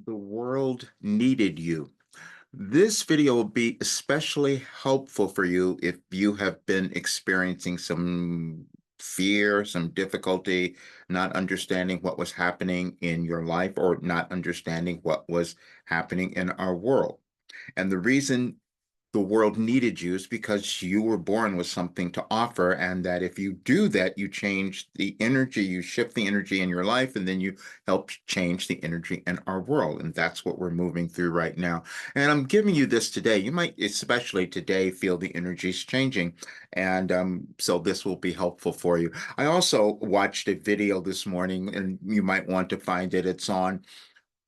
The world needed you. This video will be especially helpful for you if you have been experiencing some fear, some difficulty, not understanding what was happening in your life or not understanding what was happening in our world. And the reason the world needed you is because you were born with something to offer, and that if you do that, you change the energy, you shift the energy in your life, and then you help change the energy in our world. And that's what we're moving through right now. And I'm giving you this today. You might, especially today, feel the energy's changing. And so this will be helpful for you. I also watched a video this morning, and you might want to find it. It's on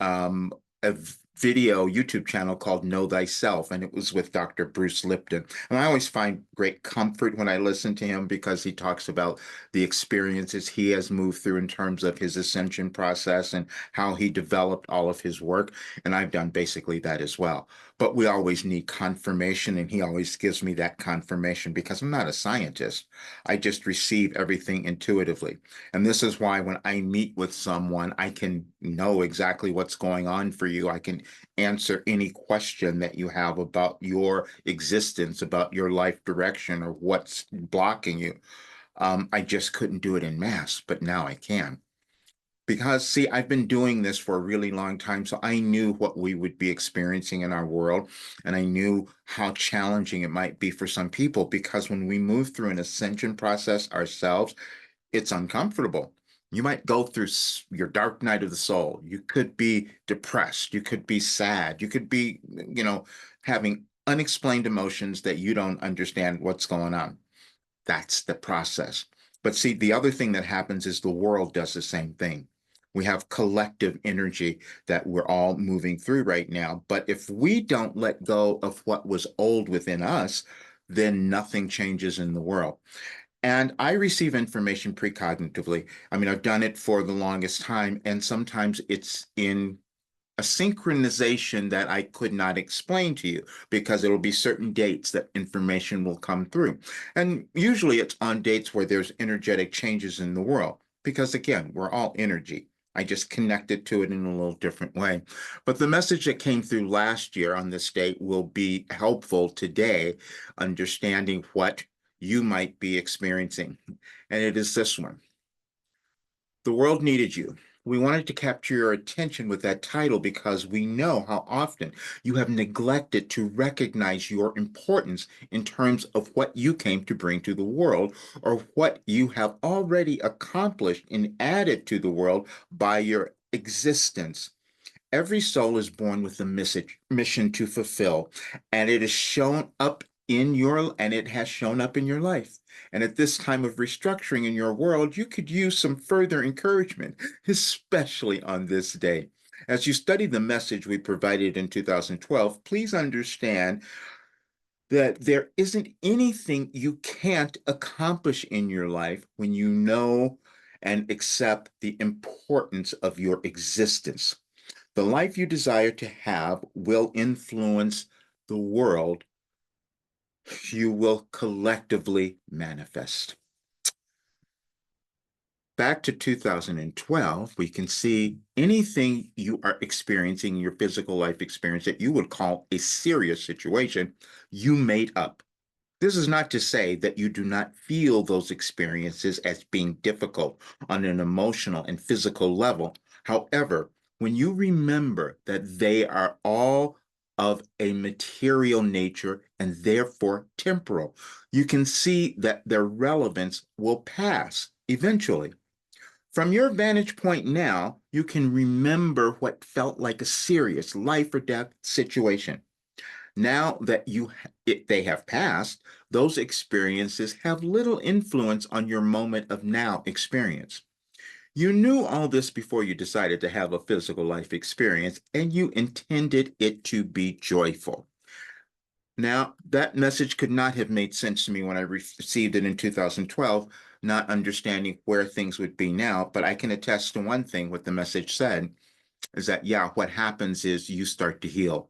um, a video YouTube channel called Know Thyself, and it was with Dr. Bruce Lipton. And I always find great comfort when I listen to him because he talks about the experiences he has moved through in terms of his ascension process and how he developed all of his work. And I've done basically that as well. But we always need confirmation, and he always gives me that confirmation because I'm not a scientist. I just receive everything intuitively. And this is why when I meet with someone, I can know exactly what's going on for you. I can answer any question that you have about your existence, about your life direction, or what's blocking you. I just couldn't do it in mass, but now I can. Because, see, I've been doing this for a really long time, so I knew what we would be experiencing in our world, and I knew how challenging it might be for some people because when we move through an ascension process ourselves, it's uncomfortable. You might go through your dark night of the soul. You could be depressed. You could be sad. You could be, having unexplained emotions that you don't understand what's going on. That's the process. But see, the other thing that happens is the world does the same thing. We have collective energy that we're all moving through right now. But if we don't let go of what was old within us, then nothing changes in the world. And I receive information precognitively. I mean, I've done it for the longest time, and sometimes it's in a synchronization that I could not explain to you because it'll be certain dates that information will come through. And usually it's on dates where there's energetic changes in the world because, again, we're all energy. I just connected to it in a little different way. But the message that came through last year on this date will be helpful today, understanding what you might be experiencing. And it is this one. The world needed you. We wanted to capture your attention with that title because we know how often you have neglected to recognize your importance in terms of what you came to bring to the world or what you have already accomplished and added to the world by your existence. Every soul is born with a message, mission to fulfill, and it is shown up in your and it has shown up in your life. And at this time of restructuring in your world, you could use some further encouragement, especially on this day. As you study the message we provided in 2012, please understand that there isn't anything you can't accomplish in your life when you know and accept the importance of your existence. The life you desire to have will influence the world you will collectively manifest. Back to 2012, we can see anything you are experiencing in your physical life experience that you would call a serious situation, you made up. This is not to say that you do not feel those experiences as being difficult on an emotional and physical level. However, when you remember that they are all of a material nature and therefore temporal, you can see that their relevance will pass eventually. From your vantage point now, you can remember what felt like a serious life or death situation. Now that they have passed, those experiences have little influence on your moment of now experience. You knew all this before you decided to have a physical life experience, and you intended it to be joyful. Now, that message could not have made sense to me when I received it in 2012, not understanding where things would be now, but I can attest to one thing what the message said is that, yeah, what happens is you start to heal.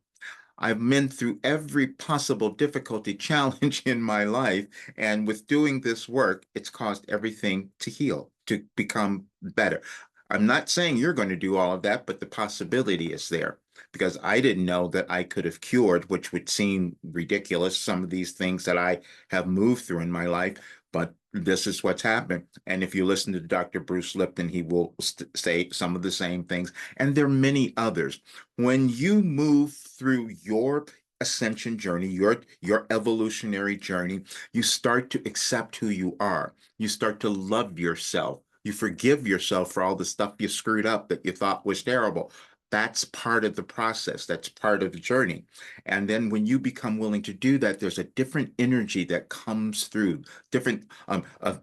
I've been through every possible difficulty, challenge in my life. And with doing this work, it's caused everything to heal, to become better. I'm not saying you're going to do all of that, but the possibility is there because I didn't know that I could have cured, which would seem ridiculous, some of these things that I have moved through in my life. But this is what's happened. And if you listen to Dr. Bruce Lipton, he will say some of the same things. And there are many others. When you move through your ascension journey, your evolutionary journey, you start to accept who you are. You start to love yourself. You forgive yourself for all the stuff you screwed up that you thought was terrible. That's part of the process. That's part of the journey. And then when you become willing to do that, there's a different energy that comes through. Different,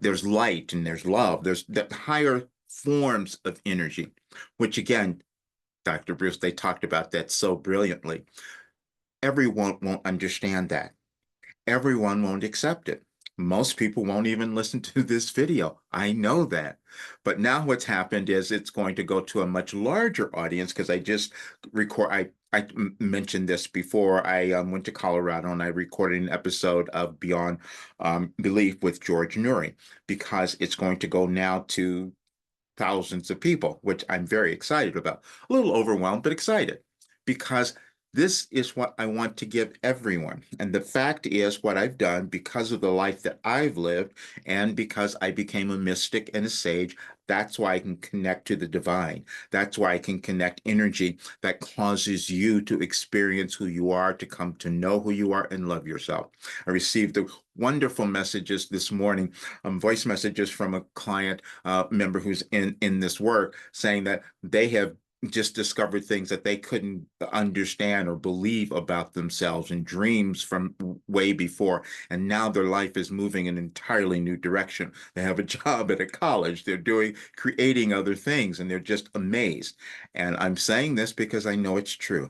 there's light and there's love. There's the higher forms of energy, which again, Dr. Bruce, they talked about that so brilliantly. Everyone won't understand that. Everyone won't accept it. Most people won't even listen to this video. I know that. But now what's happened is it's going to go to a much larger audience because I just record. I mentioned this before. I went to Colorado and I recorded an episode of Beyond Belief with George Nuri because it's going to go now to thousands of people, which I'm very excited about. A little overwhelmed, but excited because this is what I want to give everyone. And the fact is, what I've done because of the life that I've lived and because I became a mystic and a sage, that's why I can connect to the divine. That's why I can connect energy that causes you to experience who you are, to come to know who you are and love yourself. I received the wonderful messages this morning, voice messages from a client member who's in this work saying that they have just discovered things that they couldn't understand or believe about themselves and dreams from way before. And now their life is moving in an entirely new direction. They have a job at a college. They're creating other things, and they're just amazed. And I'm saying this because I know it's true.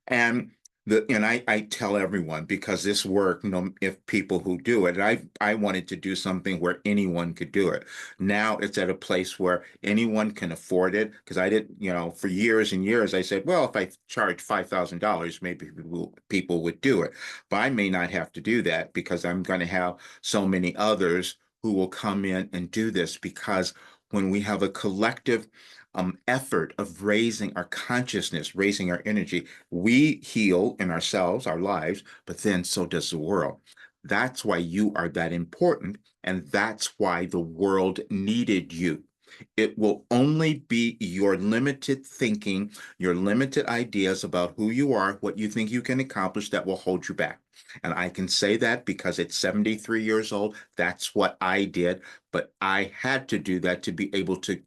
And I tell everyone because this work, if people who do it, and I wanted to do something where anyone could do it. Now it's at a place where anyone can afford it. Because I did, for years and years, I said, well, if I charge $5,000, maybe people would do it. But I may not have to do that because I'm going to have so many others who will come in and do this because when we have a collective effort of raising our consciousness, raising our energy, we heal in ourselves, our lives, but then so does the world. That's why you are that important, and that's why the world needed you. It will only be your limited thinking, your limited ideas about who you are, what you think you can accomplish that will hold you back. And I can say that because at 73 years old, that's what I did. But I had to do that to be able to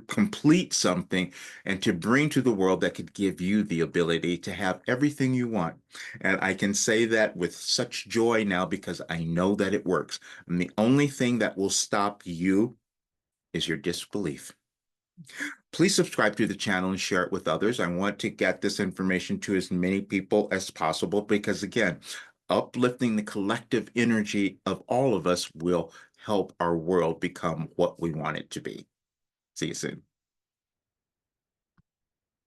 complete something and to bring to the world that could give you the ability to have everything you want. And I can say that with such joy now because I know that it works. And the only thing that will stop you is your disbelief. Please subscribe to the channel and share it with others. I want to get this information to as many people as possible because, again, uplifting the collective energy of all of us will help our world become what we want it to be. See you soon.